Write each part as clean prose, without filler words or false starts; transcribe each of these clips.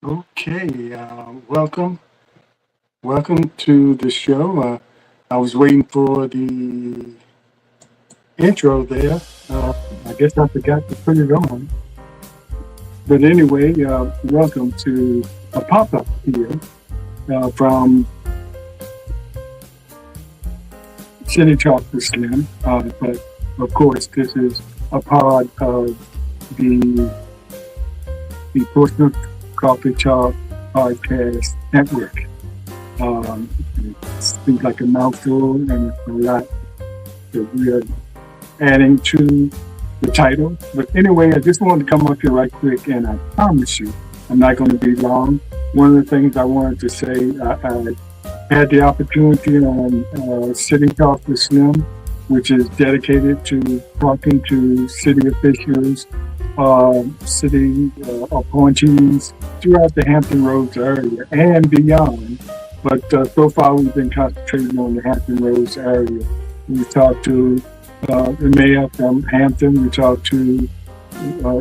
Okay, welcome to the show. I was waiting for the intro there. I guess I forgot to put it on. But anyway, welcome to a pop-up here from City Talk for Slim. But of course, this is a part of the the Portsmouth Coffee Talk Podcast Network. It seems like a mouthful and it's a lot that we are adding to the title. But anyway, I just wanted to come up here right quick, and I promise you, I'm not going to be long. One of the things I wanted to say, I had the opportunity on City Talk with Slim, which is dedicated to talking to city officials, city appointees throughout the Hampton Roads area and beyond. But so far, we've been concentrating on the Hampton Roads area. We talked to the mayor from Hampton. We talked to uh,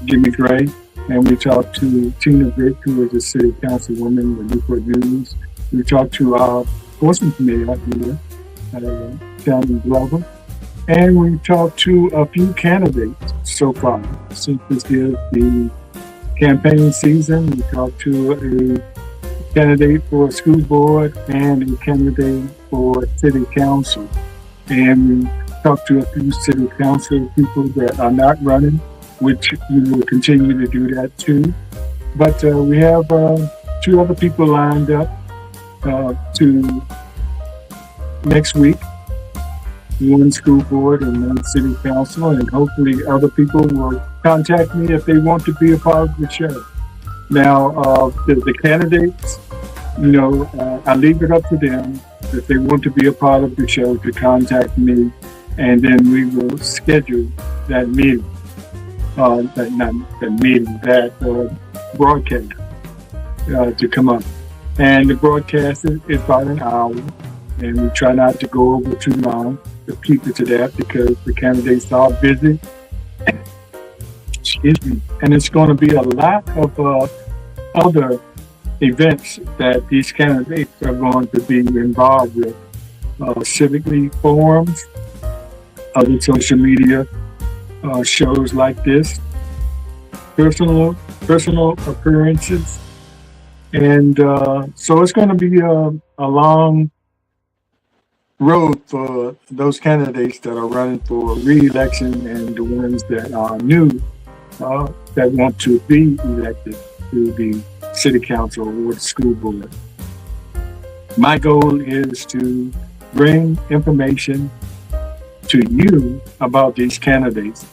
Jimmy Gray, and we talked to Tina Vick, who is a city councilwoman with Newport News. We talked to our Portsmouth mayor here, Shannon Glover, and we talked to a few candidates so far. Since this is the campaign season, we talked to a candidate for school board and a candidate for city council. And we talked to a few city council people that are not running, which we will continue to do that too. But we have two other people lined up to next week, one school board and one city council, and hopefully other people will contact me if they want to be a part of the show. Now, the candidates, I leave it up to them if they want to be a part of the show to contact me, and then we will schedule that meeting, that not that meeting, that broadcast to come up. And the broadcast is about an hour, and we try not to go over too long to keep it to that because the candidates are busy. Excuse me. And it's going to be a lot of other events that these candidates are going to be involved with. Civically forums, other social media shows like this, personal appearances, and so it's going to be a long road for those candidates that are running for re-election and the ones that are new that want to be elected to the city council or the school board. My goal is to bring information to you about these candidates.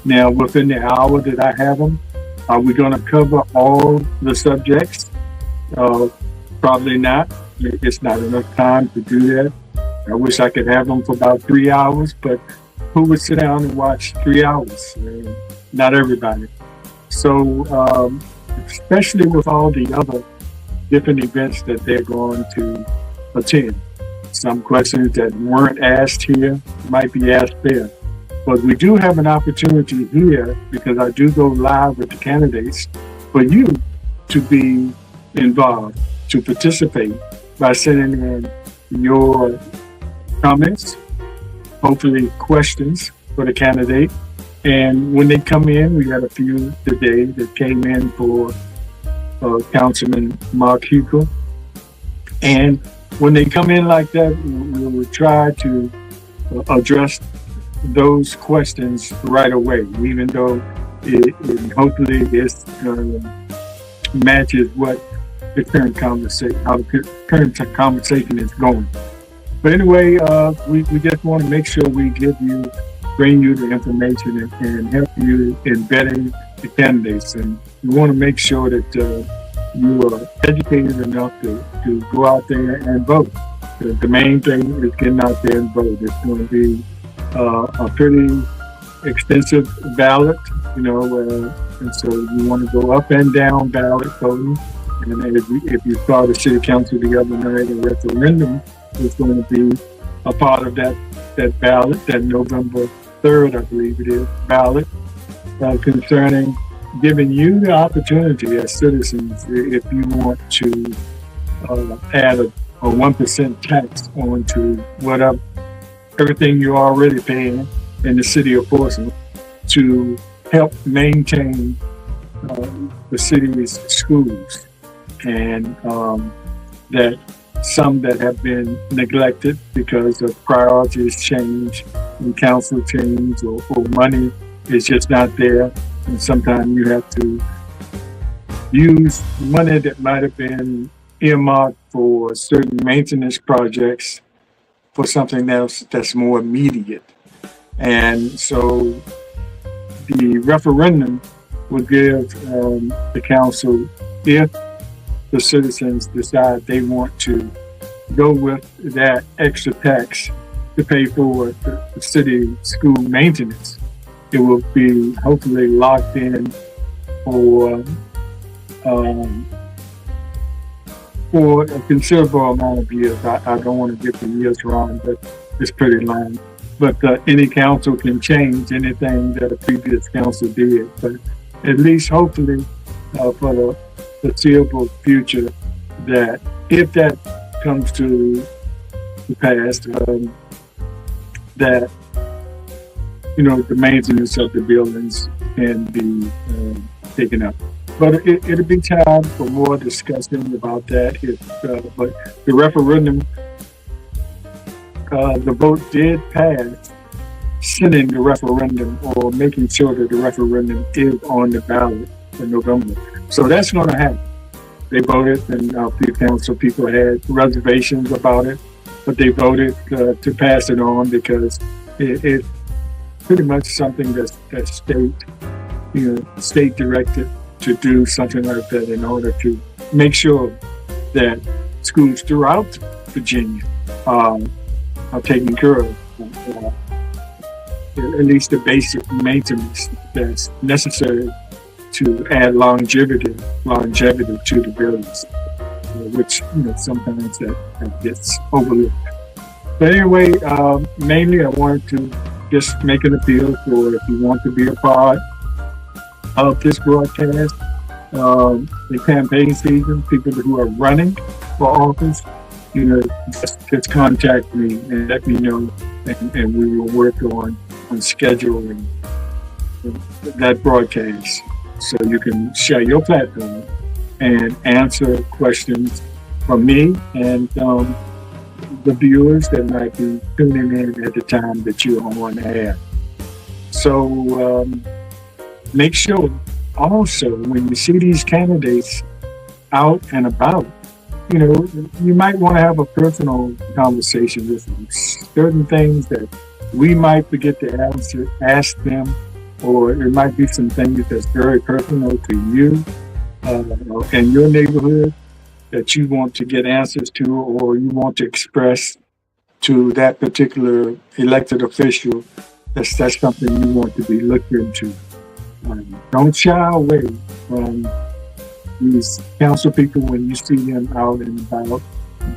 Now, within the hour that I have them, are we going to cover all the subjects? Probably not. It's not enough time to do that. I wish I could have them for about 3 hours, but who would sit down and watch 3 hours? Not everybody. So, especially with all the other different events that they're going to attend. Some questions that weren't asked here might be asked there. But we do have an opportunity here, because I do go live with the candidates, for you to be involved, to participate by sending in your comments, hopefully questions for the candidate. And when they come in, we had a few today that came in for Councilman Mark Hugo. And when they come in like that, we will try to address those questions right away, even though it hopefully this matches what the current conversation, how the current conversation is going. But anyway, we just want to make sure we bring you the information and help you in vetting the candidates. And we want to make sure that you are educated enough to go out there and vote. The main thing is getting out there and vote. It's going to be a pretty extensive ballot, and so you want to go up and down ballot voting. And if you saw the city council the other night, a referendum is going to be a part of that ballot, that November 3rd, I believe it is, ballot concerning giving you the opportunity as citizens, if you want to add a 1% tax onto whatever everything you're already paying in the city of Portsmouth to help maintain the city's schools, and that some that have been neglected because of priorities change and council change, or money is just not there, and sometimes you have to use money that might have been earmarked for certain maintenance projects for something else that's more immediate. And so the referendum would give the council, if the citizens decide they want to go with that extra tax to pay for the city school maintenance, it will be hopefully locked in for a considerable amount of years. I don't want to get the years wrong, but it's pretty long. But any council can change anything that a previous council did. But at least hopefully for the foreseeable future, that if that comes to pass, that the maintenance of the buildings can be taken up. But it'll be time for more discussion about that. But the referendum, the vote did pass, sending the referendum, or making sure that the referendum is on the ballot in November. So that's going to happen. They voted, and a few council people had reservations about it, but they voted to pass it on because it's pretty much something that's state directed to do something like that in order to make sure that schools throughout Virginia are taken care of, at least the basic maintenance that's necessary to add longevity to the buildings, which sometimes that gets overlooked. But anyway, mainly I wanted to just make an appeal for, if you want to be a part of this broadcast, the campaign season, people who are running for office, just contact me and let me know, and we will work on scheduling that broadcast so you can share your platform and answer questions from me and the viewers that might be tuning in at the time that you're on air. So make sure also, when you see these candidates out and about, you might want to have a personal conversation with them. Certain things that we might forget to ask them, or it might be some things that's very personal to you in your neighborhood that you want to get answers to, or you want to express to that particular elected official. That's something you want to be looked into. Don't shy away from these council people when you see them out and about.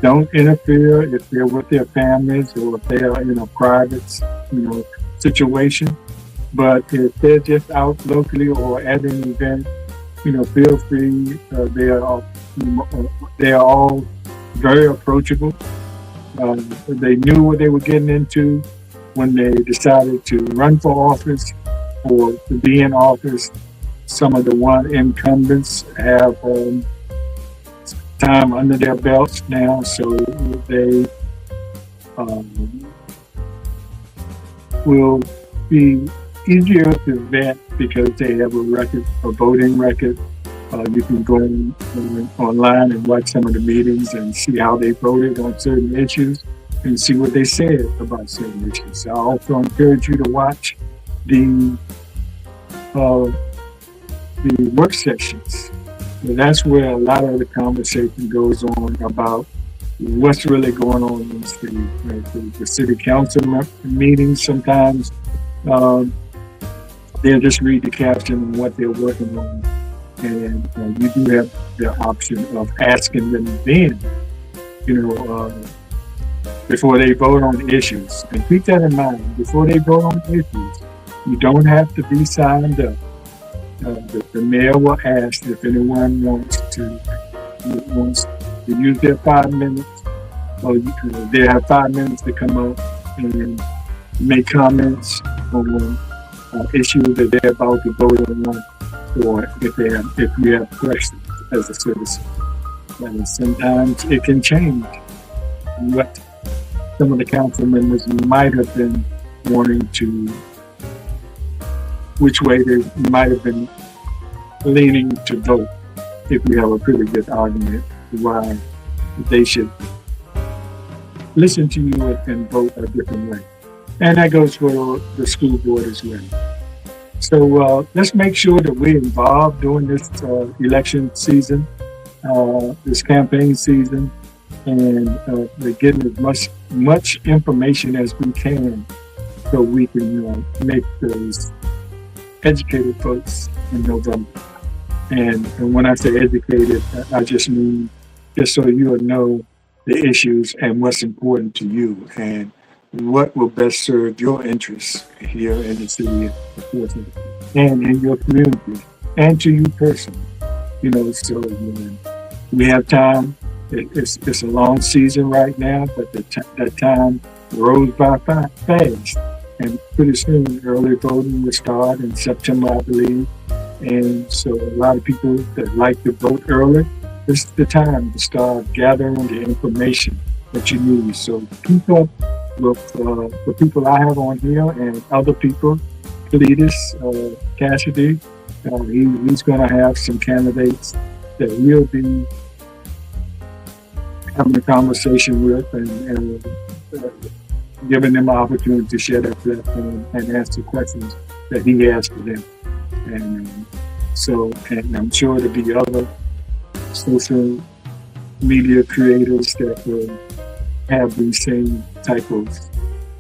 Don't interfere if they're with their families or if they are in a private, situation. But if they're just out locally or at an event, feel free. They are all very approachable. They knew what they were getting into when they decided to run for office or to be in office. Some of the incumbents have time under their belts now, so they will be easier to vet because they have a voting record. You can go online and watch some of the meetings and see how they voted on certain issues and see what they said about certain issues. I also encourage you to watch the work sessions. And that's where a lot of the conversation goes on about what's really going on in the city. The city council meetings, sometimes they'll just read the caption and what they're working on. And you do have the option of asking them then, before they vote on issues. And keep that in mind. Before they vote on issues, you don't have to be signed up. the mayor will ask if anyone wants to use their 5 minutes, or they have 5 minutes to come up and make comments on issues that they're about to vote on, or if you have questions as a citizen. And sometimes it can change what some of the council members might have been wanting to, which way they might have been leaning to vote, if we have a pretty good argument why they should listen to you and vote a different way. And that goes for the school board as well. So let's make sure that we're involved during this election season, this campaign season, and we're getting as much information as we can so we can make those educated folks in November. And when I say educated, I just mean just so you'll know the issues and what's important to you and what will best serve your interests here in the city of Portsmouth and in your community and to you personally. So we have time. It's a long season right now, but that time rolls by fast. And pretty soon, early voting will start in September, I believe. And so a lot of people that like to vote early, this is the time to start gathering the information that you need. So keep up with the people I have on here and other people. Cletus Cassidy, he's going to have some candidates that we'll be having a conversation with and giving them an opportunity to share their platform and answer questions that he has for them. And and I'm sure there'll be other social media creators that will have these same type of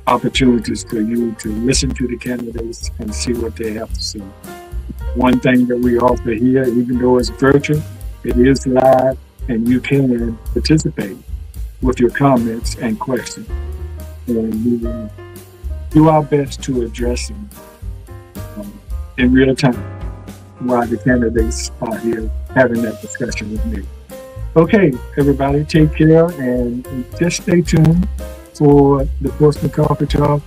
opportunities for you to listen to the candidates and see what they have to say. One thing that we offer here, even though it's virtual, it is live, and you can participate with your comments and questions. And we will do our best to address them in real time while the candidates are here having that discussion with me. Okay, everybody, take care and just stay tuned for the Portsmouth Coffee Talk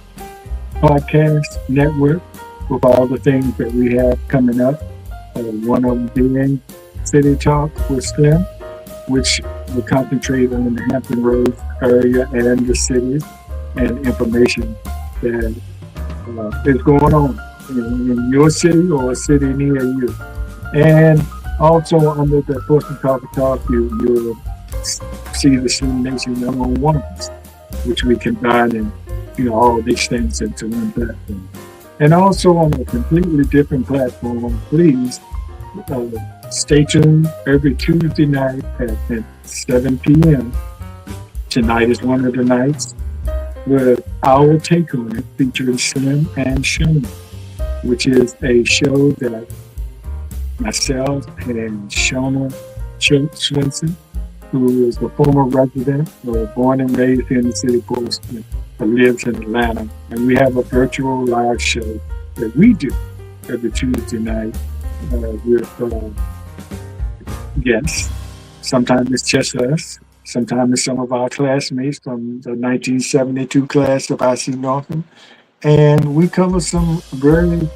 podcast network with all the things that we have coming up. One of them being City Talk with Slim, which will concentrate on the Hampton Roads area and the cities and information that is going on in your city or a city near you. And also under the Portsmouth Coffee Talk, you'll see the Slim Nation one-on-ones, which we combine and all these things into one platform. And also on a completely different platform, please stay tuned every Tuesday night at 7 p.m. Tonight is one of the nights with Our Take On It featuring Slim and Shona, which is a show that myself and Shona Swenson, who is a former resident, born and raised in the city of Portsmouth, but lives in Atlanta. And we have a virtual live show that we do every Tuesday night with guests. Sometimes it's just us. Sometimes it's some of our classmates from the 1972 class of IC Northam. And we cover some very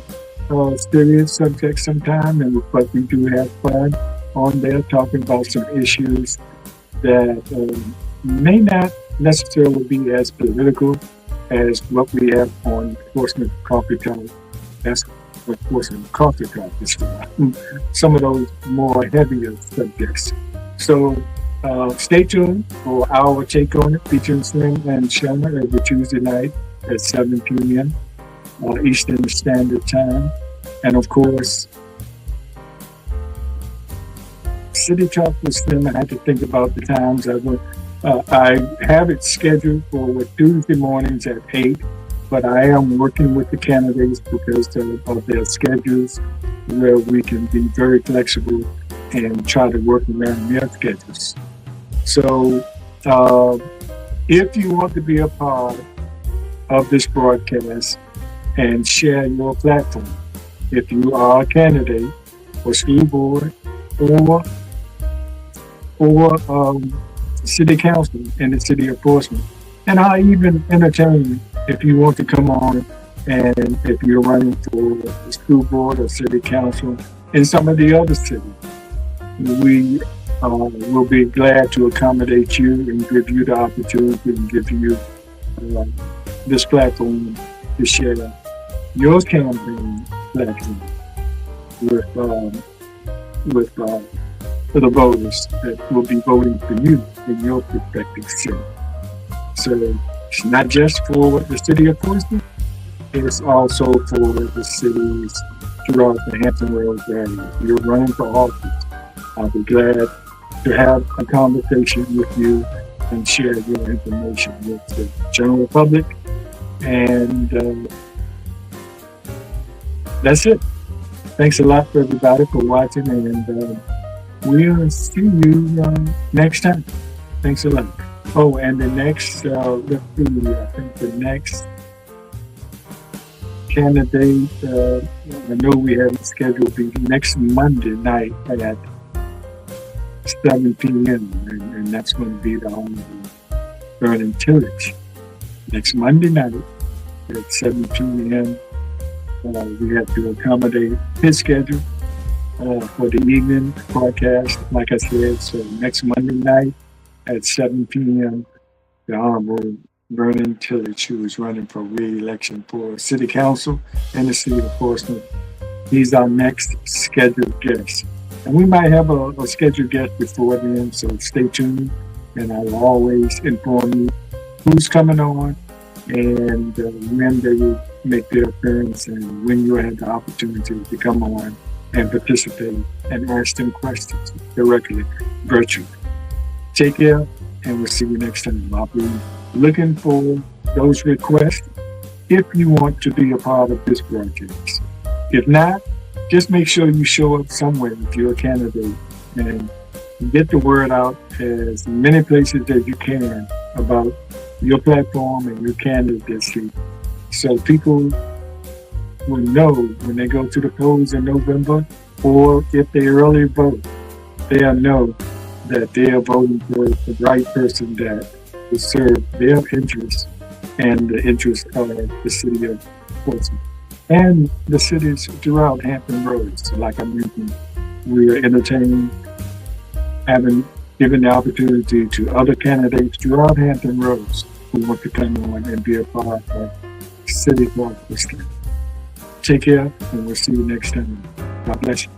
serious subjects sometimes, but we do have fun on there talking about some issues that may not necessarily be as political as what we have on Portsmouth Coffee Talk. That's what Portsmouth Coffee Talk is for. Some of those more heavier subjects. So stay tuned for Our Take On It featuring Slim and Shona every Tuesday night at 7 p.m. Eastern Standard Time. And of course, City Talk with Slim, I had to think about the times. I have it scheduled for Tuesday mornings at 8, but I am working with the candidates because of their schedules, where we can be very flexible and try to work around their schedules. So if you want to be a part of this broadcast and share your platform, if you are a candidate or school board or city council in the city of Portsmouth. And I'll even entertain you if you want to come on and if you're running for the school board or city council in some of the other cities. We will be glad to accommodate you and give you the opportunity and give you this platform to share your campaign platform with the voters that will be voting for you in your prospective city. So it's not just for the city of Portsmouth, it's also for the cities throughout the Hampton Roads area. If you're running for office, I'll be glad to have a conversation with you and share your information with the general public. And that's it. Thanks a lot for everybody for watching, and we'll see you next time. Thanks a lot. Oh, and the next, let's see, I think the next candidate, I know we have it scheduled to be next Monday night at 7 p.m. And that's going to be the Honorable Vernon Tillage. Next Monday night at 7 p.m. We have to accommodate his schedule for the evening broadcast. Like I said, so next Monday night at 7 p.m., the Honorable Vernon Tillage, who is running for re-election for City Council in the city of Portsmouth, he's our next scheduled guest. And we might have a scheduled guest before then, so stay tuned, and I will always inform you who's coming on and when they will make their appearance and when you have the opportunity to come on and participate and ask them questions directly, virtually. Take care, and we'll see you next time. I'll be looking for those requests if you want to be a part of this broadcast. If not, just make sure you show up somewhere if you're a candidate and get the word out as many places as you can about your platform and your candidacy, so people will know when they go to the polls in November, or if they early vote, they'll know that they are voting for the right person that will serve their interests and the interests of the city of Portsmouth and the cities throughout Hampton Roads. So like I mentioned, we are entertaining, given the opportunity to other candidates throughout Hampton Roads who want to come on and be a part of city Portsmouth. Take care, and we'll see you next time. God bless you.